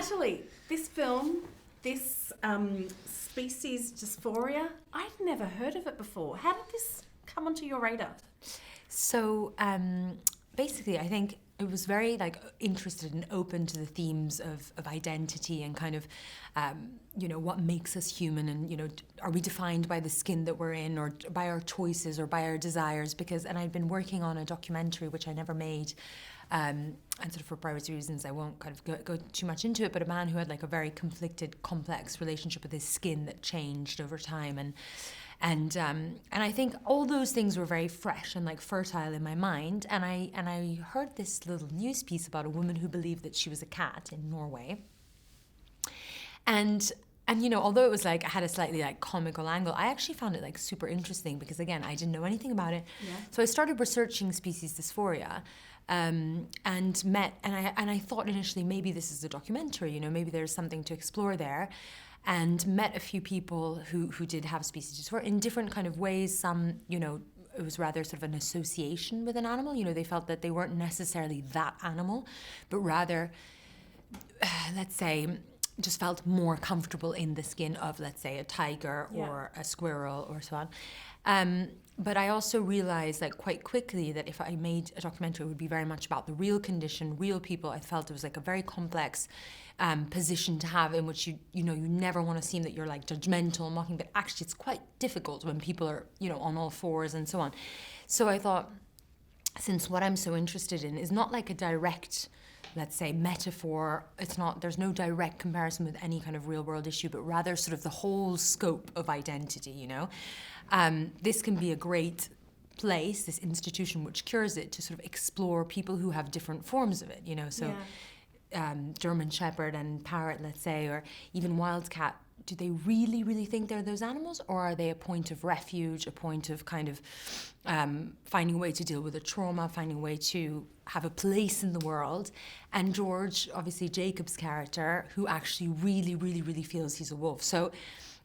Nathalie, this film, this species dysphoria, I'd never heard of it before. How did this come onto your radar? So basically, I think it was very interested and open to the themes of identity and kind of, what makes us human, and, are we defined by the skin that we're in or by our choices or by our desires? And I'd been working on a documentary, which I never made, and sort of for privacy reasons, I won't kind of go too much into it, but a man who had a very conflicted, complex relationship with his skin that changed over time. And I think all those things were very fresh and fertile in my mind. And I heard this little news piece about a woman who believed that she was a cat in Norway. And although it was had a slightly comical angle, I actually found it super interesting because, again, I didn't know anything about it. Yeah. So I started researching species dysphoria. And I thought initially maybe this is a documentary, maybe there's something to explore there. And met a few people who did have species dysphoria in different kind of ways. Some, it was rather sort of an association with an animal. They felt that they weren't necessarily that animal, but rather, let's say, just felt more comfortable in the skin of, let's say, a tiger or a squirrel or so on. But I also realized quite quickly that if I made a documentary, it would be very much about the real condition, real people. I felt it was a very complex position to have, in which you never want to seem that you're judgmental and mocking, but actually it's quite difficult when people are on all fours and so on. So I thought, since what I'm so interested in is not a direct, let's say, metaphor, there's no direct comparison with any kind of real world issue, but rather sort of the whole scope of identity, this can be a great place, this institution which cures it, to sort of explore people who have different forms of it, German Shepherd and parrot, let's say, or even wildcat. Do they really, really think they're those animals, or are they a point of refuge, a point of kind of finding a way to deal with a trauma, finding a way to have a place in the world? And George, obviously Jacob's character, who actually really, really, really feels he's a wolf. So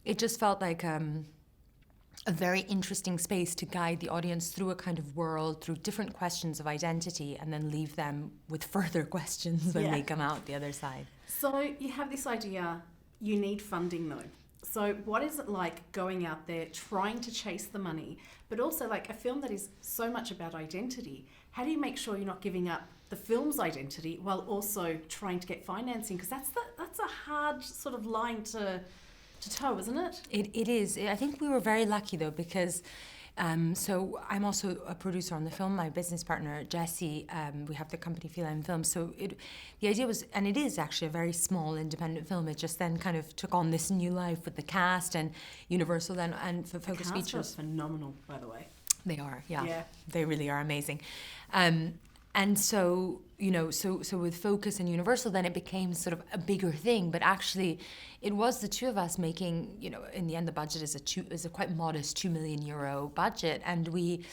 it just felt like a very interesting space to guide the audience through a kind of world, through different questions of identity, and then leave them with further questions when they come out the other side. So you have this idea, you need funding though. So what is it like going out there, trying to chase the money, but also a film that is so much about identity? How do you make sure you're not giving up the film's identity while also trying to get financing? Because that's a hard sort of line to toe, isn't it? It is. I think we were very lucky though, because so I'm also a producer on the film. My business partner Jessie, we have the company Feline Films. So the idea was, and it is actually a very small independent film. It just then kind of took on this new life with the cast and Universal then, and for Focus Features. The cast are phenomenal, by the way. They are, yeah. They really are amazing. And so, so with Focus and Universal, then it became sort of a bigger thing. But actually, it was the two of us making, in the end, the budget is a quite modest €2 million budget. And we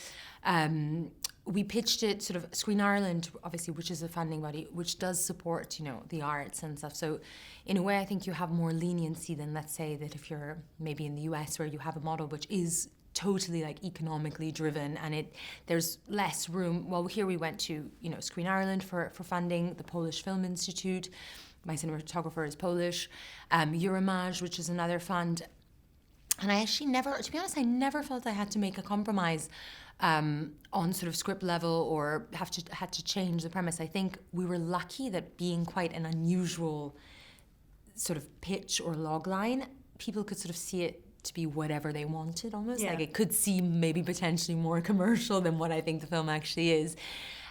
pitched it sort of Screen Ireland, obviously, which is a funding body, which does support, the arts and stuff. So in a way, I think you have more leniency than, let's say, that if you're maybe in the US, where you have a model which is totally economically driven, and there's less room. Well, here we went to Screen Ireland for funding, the Polish Film Institute. My cinematographer is Polish. Euromage, which is another fund. And I actually to be honest, I never felt I had to make a compromise on sort of script level or had to change the premise. I think we were lucky that, being quite an unusual sort of pitch or log line, people could sort of see it to be whatever they wanted, almost. It could seem maybe potentially more commercial than what I think the film actually is.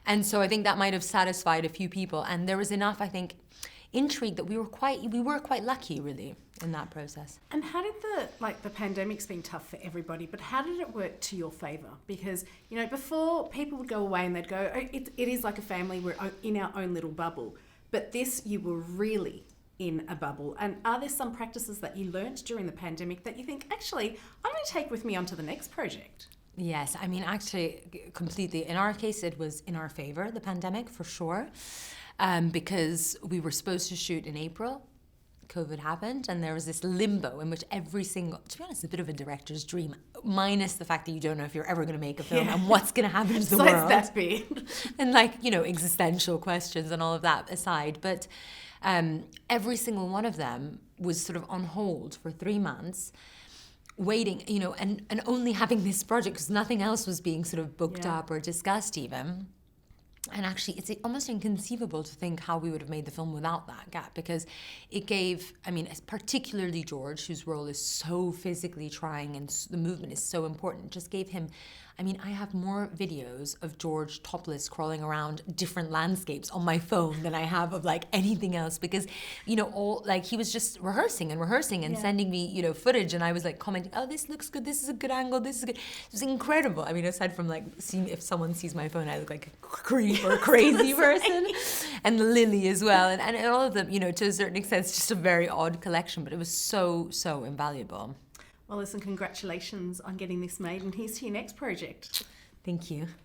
And so I think that might have satisfied a few people. And there was enough, I think, intrigue that we were quite lucky, really, in that process. And how did the pandemic's been tough for everybody, but how did it work to your favour? Because, before, people would go away and they'd go, it is like a family, we're in our own little bubble. But this, you were really in a bubble. And are there some practices that you learnt during the pandemic that you think, actually, I'm going to take with me onto the next project? Yes, I mean, actually, completely. In our case, it was in our favour, the pandemic, for sure, because we were supposed to shoot in April. COVID happened, and there was this limbo in which every single, to be honest, a bit of a director's dream, minus the fact that you don't know if you're ever going to make a film and what's going to happen to the world. That be. And existential questions and all of that aside. But Every single one of them was sort of on hold for 3 months, waiting, you know, and only having this project because nothing else was being sort of booked up or discussed even. And actually, it's almost inconceivable to think how we would have made the film without that gap, because it gave, I mean, particularly George, whose role is so physically trying and the movement is so important, just gave him, I mean, I have more videos of George topless crawling around different landscapes on my phone than I have of like anything else, because, you know, all like he was just rehearsing and sending me, you know, footage, and I was like commenting, oh, this looks good, this is a good angle, this is good. It was incredible. I mean, aside from like seeing, if someone sees my phone, I look like a creep or a crazy person, and Lily as well, and all of them, you know, to a certain extent, it's just a very odd collection, but it was so invaluable. Well, listen, congratulations on getting this made, and here's to your next project. Thank you.